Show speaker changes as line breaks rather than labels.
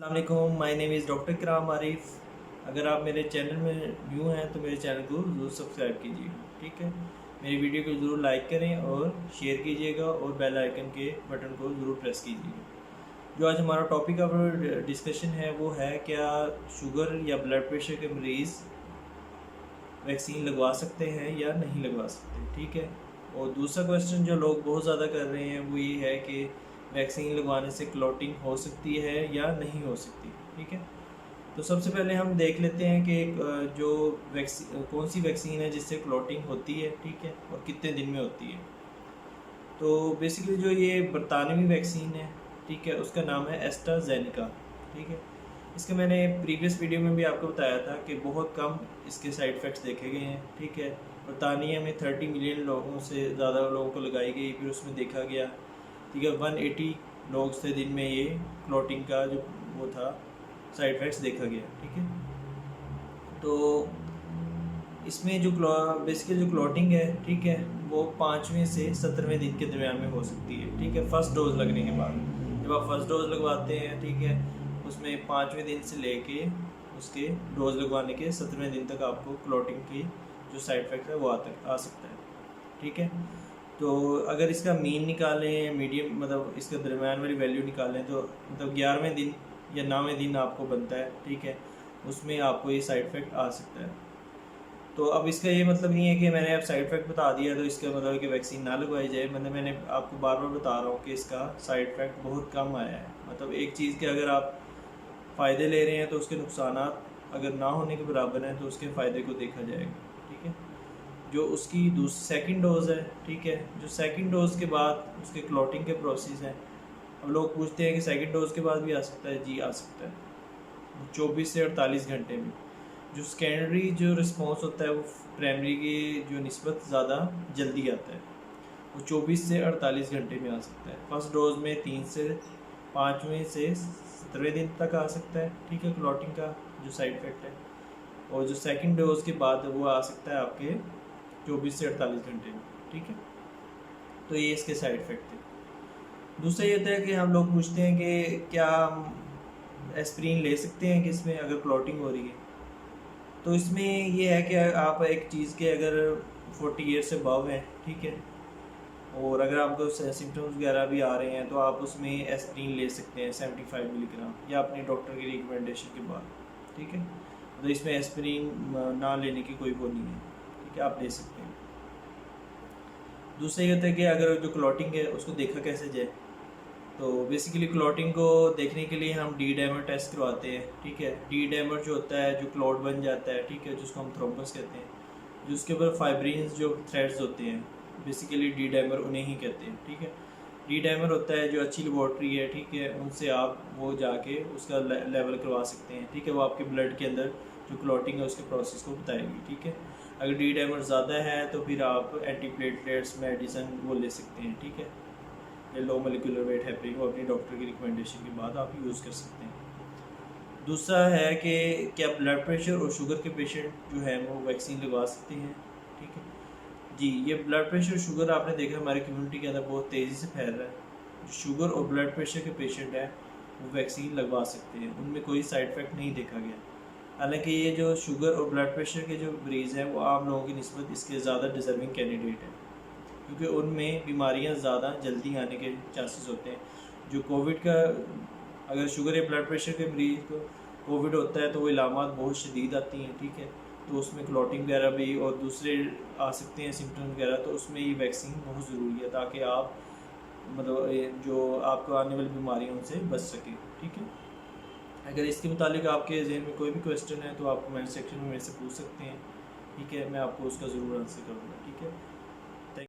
अस्सलामुअलैकुम, my name is doctor किराम आरिफ। अगर आप मेरे चैनल में न्यू हैं तो मेरे चैनल को ज़रूर सब्सक्राइब कीजिएगा, ठीक है। मेरी वीडियो को ज़रूर लाइक करें और शेयर कीजिएगा और बेल आइकन के बटन को ज़रूर प्रेस कीजिएगा। जो आज हमारा टॉपिक ऑफ डिस्कशन है वो है, क्या शुगर या ब्लड प्रेशर के मरीज़ वैक्सीन लगवा सकते हैं या नहीं लगवा सकते, ठीक है। और दूसरा क्वेश्चन जो लोग बहुत ज़्यादा कर रहे हैं वो ये है कि वैक्सीन लगवाने से क्लॉटिंग हो सकती है या नहीं हो सकती, ठीक है। तो सबसे पहले हम देख लेते हैं कि जो कौन सी वैक्सीन है जिससे क्लॉटिंग होती है, ठीक है, और कितने दिन में होती है। तो बेसिकली जो ये बरतानवी वैक्सीन है, ठीक है, उसका नाम है एस्ट्राजेनेका, ठीक है। इसके मैंने प्रीवियस वीडियो में भी आपको बताया था कि बहुत कम इसके साइड इफ़ेक्ट्स देखे गए हैं, ठीक है। बरतानिया में 30 मिलियन लोगों से ज़्यादा लोगों को लगाई गई, फिर उसमें देखा गया, ठीक है, 180 लोग से दिन में ये क्लॉटिंग का जो वो था साइड इफ़ेक्ट्स देखा गया, ठीक है। तो इसमें जो बेसिकली जो क्लॉटिंग है, ठीक है, वो 5वें से 17वें दिन के दरमियान में हो सकती है, ठीक है, फर्स्ट डोज लगने के बाद। जब आप फर्स्ट डोज लगवाते हैं, ठीक है, उसमें 5वें दिन से लेके उसके डोज लगवाने के 17वें दिन तक आपको क्लॉटिंग की जो साइड इफ़ेक्ट है वो आ सकता है, ठीक है। तो अगर इसका मीन निकालें, मीडियम मतलब इसका दरमियान वाली वैल्यू निकालें, तो मतलब 11वें दिन या 9वें दिन आपको बनता है, ठीक है, उसमें आपको ये साइड इफ़ेक्ट आ सकता है। तो अब इसका ये मतलब नहीं है कि मैंने अब साइड इफ़ेक्ट बता दिया तो इसका मतलब कि वैक्सीन ना लगवाई जाए। मतलब मैंने आपको बार बार बता रहा हूँ कि इसका साइड इफ़ेक्ट बहुत कम आया है। मतलब एक चीज़ के अगर आप फ़ायदे ले रहे हैं तो उसके नुकसान अगर ना होने के बराबर हैं तो उसके फ़ायदे को देखा जाएगा, ठीक है। जो उसकी सेकंड डोज़ है, ठीक है, जो सेकंड डोज़ के बाद उसके क्लॉटिंग के प्रोसेस हैं। अब लोग पूछते हैं कि सेकंड डोज़ के बाद भी आ सकता है, जी आ सकता है, 24 से 48 घंटे में। जो सेकेंडरी जो रिस्पॉन्स होता है वो प्राइमरी की जो निस्बत ज़्यादा जल्दी आता है, वो 24 से 48 घंटे में आ सकता है। फर्स्ट डोज में 3 से 5वें से 17वें दिन तक आ सकता है, ठीक है, क्लॉटिंग का जो साइड इफ़ेक्ट है। और जो सेकंड डोज के बाद वो आ सकता है आपके 24 से 48 घंटे में, ठीक है। तो ये इसके साइड इफ़ेक्ट थे। दूसरा ये होता है कि हम लोग पूछते हैं कि क्या हम एस्प्रिन ले सकते हैं कि इसमें अगर क्लॉटिंग हो रही है। तो इसमें ये है कि आप एक चीज़ के अगर 40 ईयर से अबव हैं, ठीक है, और अगर आपको सिम्टम्स वगैरह भी आ रहे हैं तो आप उसमें एस्प्रिन ले सकते हैं 75 मिलीग्राम, या अपने डॉक्टर की रिकमेंडेशन के बाद, ठीक है। तो इसमें एस्प्रिन ना लेने की कोई वो नहीं है, ठीक है, आप ले सकते हैं। दूसरा ये होता है कि अगर जो क्लॉटिंग है उसको देखा कैसे जाए। तो बेसिकली क्लॉटिंग को देखने के लिए हम डी डैमर टेस्ट करवाते हैं, ठीक है। डी डैमर जो होता है जो क्लॉट बन जाता है, ठीक है, जिसको हम थ्रोम्बस कहते हैं, जो उसके ऊपर फाइब्रिन्स जो थ्रेड्स होते हैं, बेसिकली डी डैमर उन्हें ही कहते हैं, ठीक है। डी डैमर होता है जो अच्छी लेबॉर्ट्री है, ठीक है, उनसे आप वो जाके उसका लेवल करवा सकते हैं, ठीक है। वो आपके ब्लड के अंदर जो क्लॉटिंग है उसके प्रोसेस को बताएगी, ठीक है। अगर डी डैमर ज़्यादा है तो फिर आप एंटीप्लेटलेट्स मेडिसिन वो ले सकते हैं, ठीक है। लो मोलिकुलर वेट हेपरिन वो अपनी डॉक्टर की रिकमेंडेशन के बाद आप यूज़ कर सकते हैं। दूसरा है कि क्या ब्लड प्रेशर और शुगर के पेशेंट जो है वो वैक्सीन लगवा सकते हैं, ठीक है। जी, ये ब्लड प्रेशर शुगर आपने देखा हमारी कम्युनिटी के अंदर बहुत तेज़ी से फैल रहा है। जो शुगर और ब्लड प्रेशर के पेशेंट हैं वो वैक्सीन लगवा सकते हैं, उनमें कोई साइड इफ़ेक्ट नहीं देखा गया। हालांकि ये जो शुगर और ब्लड प्रेशर के जो मरीज़ हैं वो आम लोगों की निस्बत इसके ज़्यादा डिज़र्विंग कैंडिडेट हैं, क्योंकि उनमें बीमारियां ज़्यादा जल्दी आने के चांसेस होते हैं। जो कोविड का अगर शुगर या ब्लड प्रेशर के मरीज़ को कोविड होता है तो वो इलामात बहुत शदीद आती हैं, ठीक है, तो उसमें क्लॉटिंग वगैरह भी और दूसरे आ सकते हैं सिम्टम वगैरह, तो उसमें ये वैक्सीन बहुत ज़रूरी है ताकि आप मतलब जो आपको आने वाली बीमारियों से बच सकें, ठीक है। अगर इसके मुतालिक आपके जहन में कोई भी क्वेश्चन है तो आप कमेंट सेक्शन में मेरे से पूछ सकते हैं, ठीक है, मैं आपको उसका ज़रूर आंसर करूँगा, ठीक है।